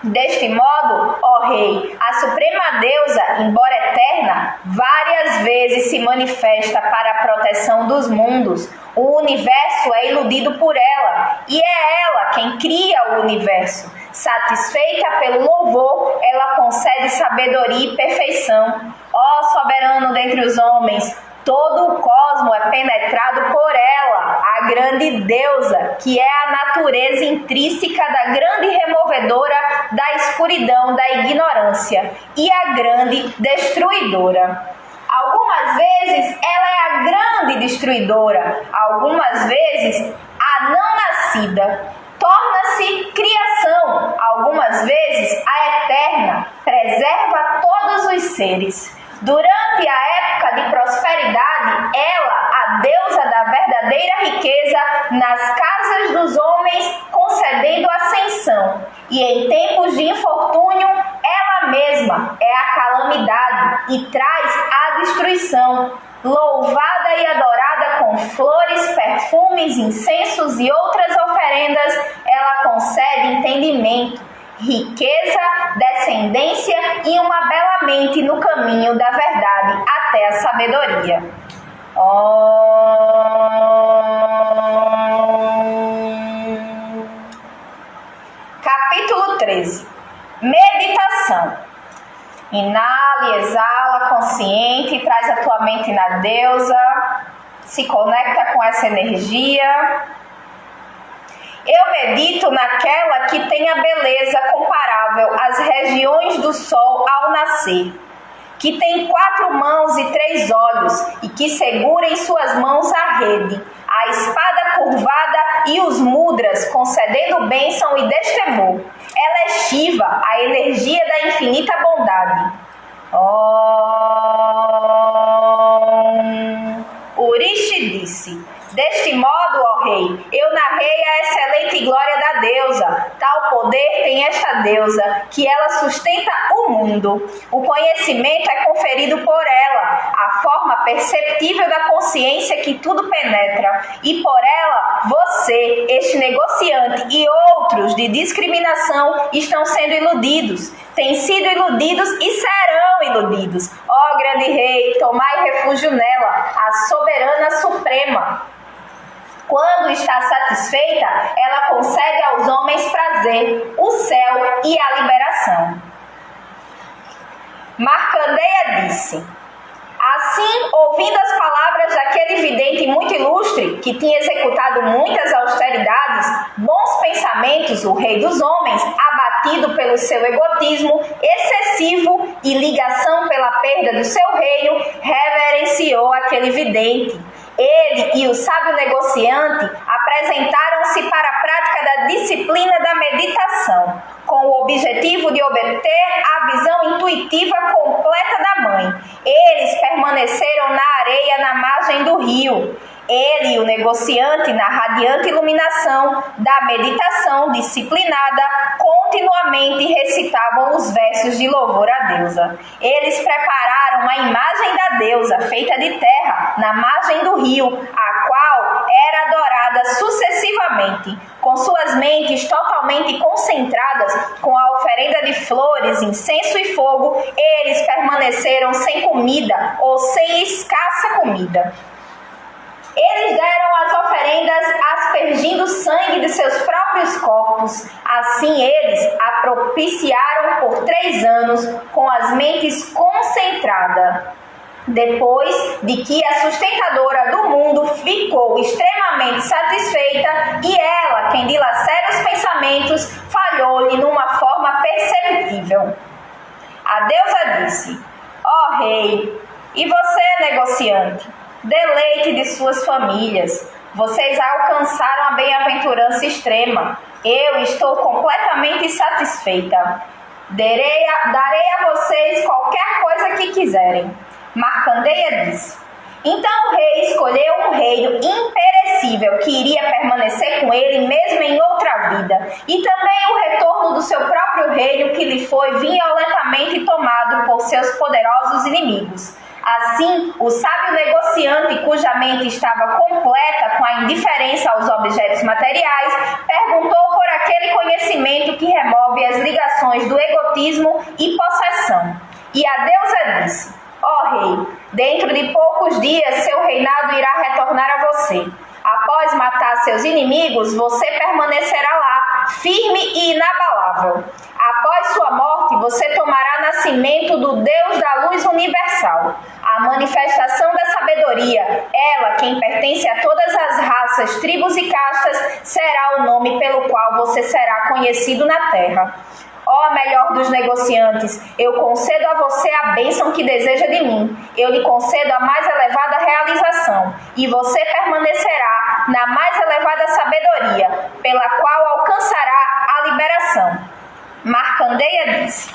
Deste modo, ó Rei, a Suprema Deusa, embora eterna, várias vezes se manifesta para a proteção dos mundos. O universo é iludido por ela, e é ela quem cria o universo. Satisfeita pelo louvor, ela concede sabedoria e perfeição. Ó soberano dentre os homens, todo o cosmo é penetrado por ela, a grande deusa, que é a natureza intrínseca da grande removedora da escuridão da ignorância e a grande destruidora. Algumas vezes ela é a grande destruidora, algumas vezes a não nascida. Torna-se criação, algumas vezes a eterna, preserva todos os seres. Durante a época de prosperidade, ela, a deusa da verdadeira riqueza, nas casas dos homens, concedendo ascensão. E em tempos de infortúnio, ela mesma é a calamidade e traz a destruição. Louvada e adorada com flores, perfumes, incensos e outras oferendas, ela concede entendimento, riqueza, descendência e uma bela mente no caminho da verdade até a sabedoria. Capítulo 13. Meditação. Inala e exala consciente, traz a tua mente na deusa, se conecta com essa energia. Eu medito naquela que tem a beleza comparável às regiões do sol ao nascer, que tem 4 mãos e 3 olhos e que segura em suas mãos a rede, a espada curvada e os mudras, concedendo bênção e destemor. Ela é Shiva, a energia da infinita bondade. Urishi disse: deste modo, ó Rei, eu narrei a excelente glória da deusa. Tal poder tem esta deusa, que ela sustenta o mundo. O conhecimento é conferido por ela, a forma perceptível da consciência que tudo penetra. E por ela, você, este negociante e outros de discriminação estão sendo iludidos. Têm sido iludidos e serão iludidos. Ó grande Rei, tomai refúgio nela, a soberana suprema. Quando está satisfeita, ela concede aos homens prazer, o céu e a liberação. Markandeya disse: assim, ouvindo as palavras daquele vidente muito ilustre, que tinha executado muitas austeridades, bons pensamentos, o rei dos homens, abatido pelo seu egotismo excessivo e ligação pela perda do seu reino, reverenciou aquele vidente. Ele e o sábio negociante apresentaram-se para a prática da disciplina da meditação, com o objetivo de obter a visão intuitiva completa da mãe. Eles permaneceram na areia na margem do rio. Ele e o negociante, na radiante iluminação da meditação disciplinada, continuamente recitavam os versos de louvor à deusa. Eles prepararam a imagem da deusa, feita de terra, na margem do rio, a qual era adorada sucessivamente. Com suas mentes totalmente concentradas com a oferenda de flores, incenso e fogo, eles permaneceram sem comida ou sem escassa comida. Eles deram as oferendas aspergindo sangue de seus próprios corpos. Assim eles a propiciaram por 3 anos com as mentes concentradas. Depois de que a sustentadora do mundo ficou extremamente satisfeita e ela, quem dilacera os pensamentos, falhou-lhe numa forma perceptível. A deusa disse: ó rei, e você, negociante, deleite de suas famílias. Vocês alcançaram a bem-aventurança extrema. Eu estou completamente satisfeita. Darei a vocês qualquer coisa que quiserem. Marcandeia disse: então o rei escolheu um reino imperecível que iria permanecer com ele mesmo em outra vida, e também o retorno do seu próprio reino que lhe foi violentamente tomado por seus poderosos inimigos. Assim, o sábio negociante, cuja mente estava completa com a indiferença aos objetos materiais, perguntou por aquele conhecimento que remove as ligações do egotismo e possessão. E a deusa disse: ó rei, dentro de poucos dias seu reinado irá retornar a você. Após matar seus inimigos, você permanecerá lá, firme e inabalável. Após sua morte, você tomará nascimento do Deus da luz universal, a manifestação da sabedoria. Ela, quem pertence a todas as raças, tribos e castas, será o nome pelo qual você será conhecido na terra. Ó melhor dos negociantes, eu concedo a você a bênção que deseja de mim. Eu lhe concedo a mais elevada realização, e você permanecerá na mais elevada sabedoria, pela qual alcançará a liberação. Marcandeia disse: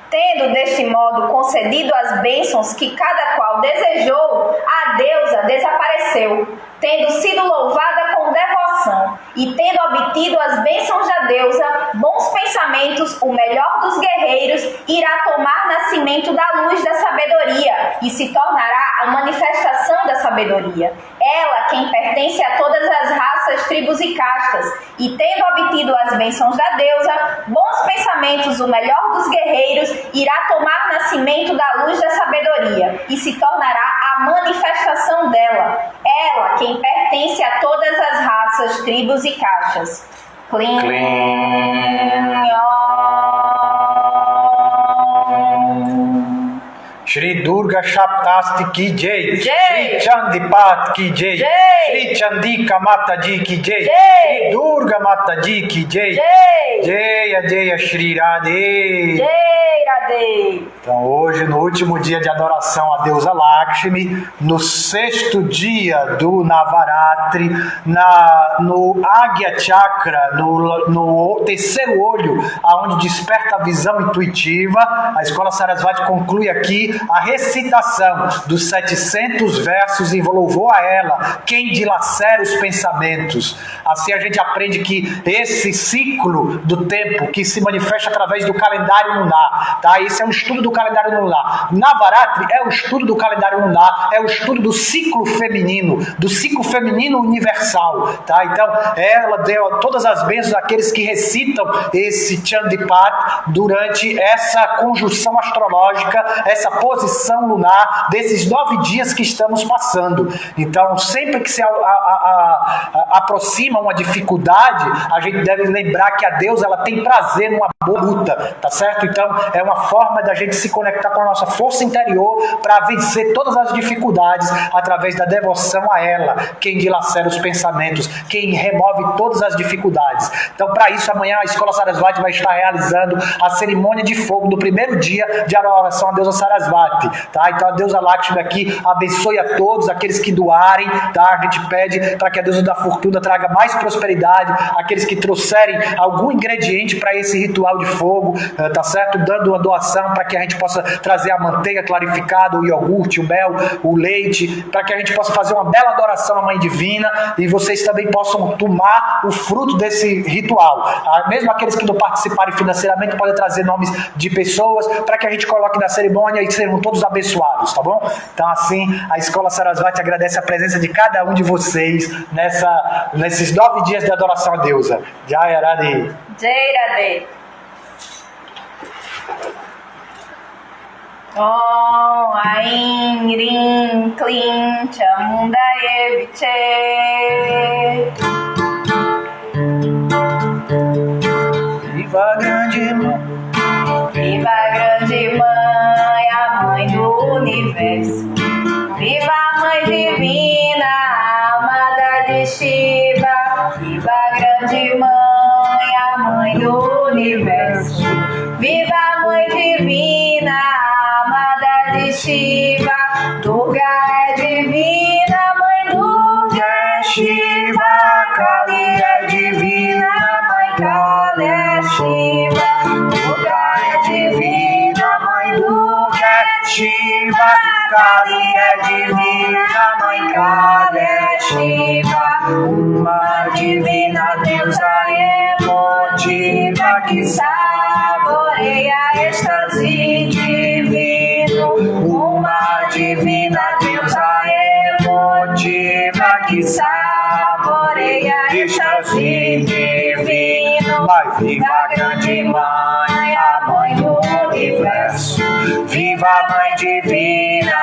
tendo deste modo concedido as bênçãos que cada qual desejou, a deusa desapareceu, tendo sido louvada com devoção, e tendo obtido as bênçãos da deusa, bons pensamentos, o melhor dos guerreiros, irá tomar nascimento da luz da sabedoria, e se tornará a manifestação da sabedoria. Ela, quem pertence a todas as raças, tribos e castas, e tendo obtido as bênçãos da deusa, bons pensamentos, o melhor dos guerreiros, irá tomar nascimento da luz da sabedoria, e se tornará a manifestação dela. Ela, quem pertence a todas as raças, tribos e castas. Shri Durga Shaptasti ki jai, Jai. Shri Chandipat ki jai, Jai. Shri Chandika Mataji ki jai, Jai. Shri Durga Mataji ki jai, Jai. Jaya Jaya Shri Radhe. Jai Radhe. Então hoje, no último dia de adoração à deusa Lakshmi, no sexto dia do Navaratri, no Agya Chakra, no terceiro olho, aonde desperta a visão intuitiva, a Escola Sarasvati conclui aqui a recitação dos 700 versos em louvor a ela, quem dilacera os pensamentos. Assim a gente aprende que esse ciclo do tempo que se manifesta através do calendário lunar, tá? Esse é um estudo do calendário lunar. Navaratri é o estudo do calendário lunar, é o estudo do ciclo feminino universal, tá? Então, ela deu todas as bênçãos àqueles que recitam esse Chandipat durante essa conjunção astrológica, essa posição lunar desses 9 dias que estamos passando. Então, sempre que se aproxima uma dificuldade, a gente deve lembrar que a deusa ela tem prazer numa boa luta, tá certo? Então, é uma forma da gente se conectar com a nossa força interior para vencer todas as dificuldades através da devoção a ela, quem dilacera os pensamentos, quem remove todas as dificuldades. Então, para isso, amanhã a Escola Sarasvati vai estar realizando a cerimônia de fogo do primeiro dia de adoração à deusa Sarasvati, tá? Então, a deusa Lakshmi aqui abençoe a todos aqueles que doarem, tá? A gente pede para que a deusa da fortuna traga mais prosperidade, aqueles que trouxerem algum ingrediente para esse ritual de fogo, tá certo? Dando uma doação para que a gente possa trazer a manteiga clarificada, o iogurte, o mel, o leite, para que a gente possa fazer uma bela adoração à Mãe Divina e vocês também possam tomar o fruto desse ritual. Mesmo aqueles que não participarem financeiramente podem trazer nomes de pessoas para que a gente coloque na cerimônia e sejam todos abençoados, tá bom? Então assim, a Escola Sarasvati agradece a presença de cada um de vocês nesses 9 dias de adoração à deusa. Jai Radhe. Jai Radhe. Om Aim Rim Klim Chamundaye Viche. Viva a grande mãe, Viva a grande mãe, a mãe do universo. Viva a mãe divina, a amada de Shiva. Viva a grande mãe, a mãe do universo. Viva Kali é divina, Mãe Kali é Shiva, uma divina deusa emotiva que saboreia êxtase divino. Uma divina deusa emotiva que saboreia êxtase divino. Vai, viva a grande mãe, a mãe do universo. Viva a mãe divina,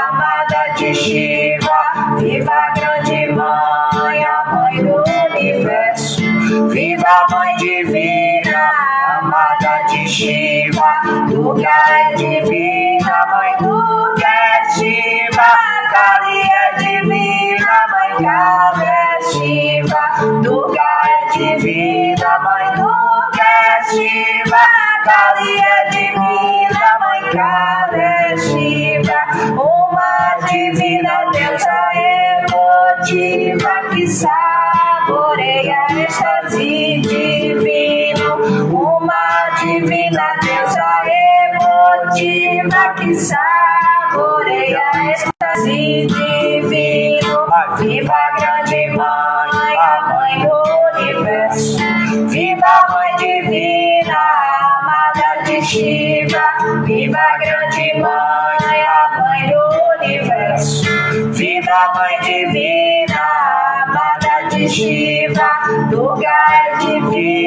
amada de Shiva. Viva a grande mãe, a mãe do universo. Viva a mãe divina, amada de Shiva. Durga é divina, mãe Durga é Shiva. Kali é divina, mãe Kali é Shiva. Durga é divina, mãe Durga é Shiva. Kali é divina, mãe Kali é Shiva. Uma divina deusa emotiva que saboreia êxtase divino. Uma divina deusa emotiva que saboreia êxtase divino. Viva a grande mãe, a mãe do universo. Viva a mãe divina, amada de Shiva. Viva a grande mãe, a mãe do universo. Viva a mãe divina, amada de Shiva. Durga é divina.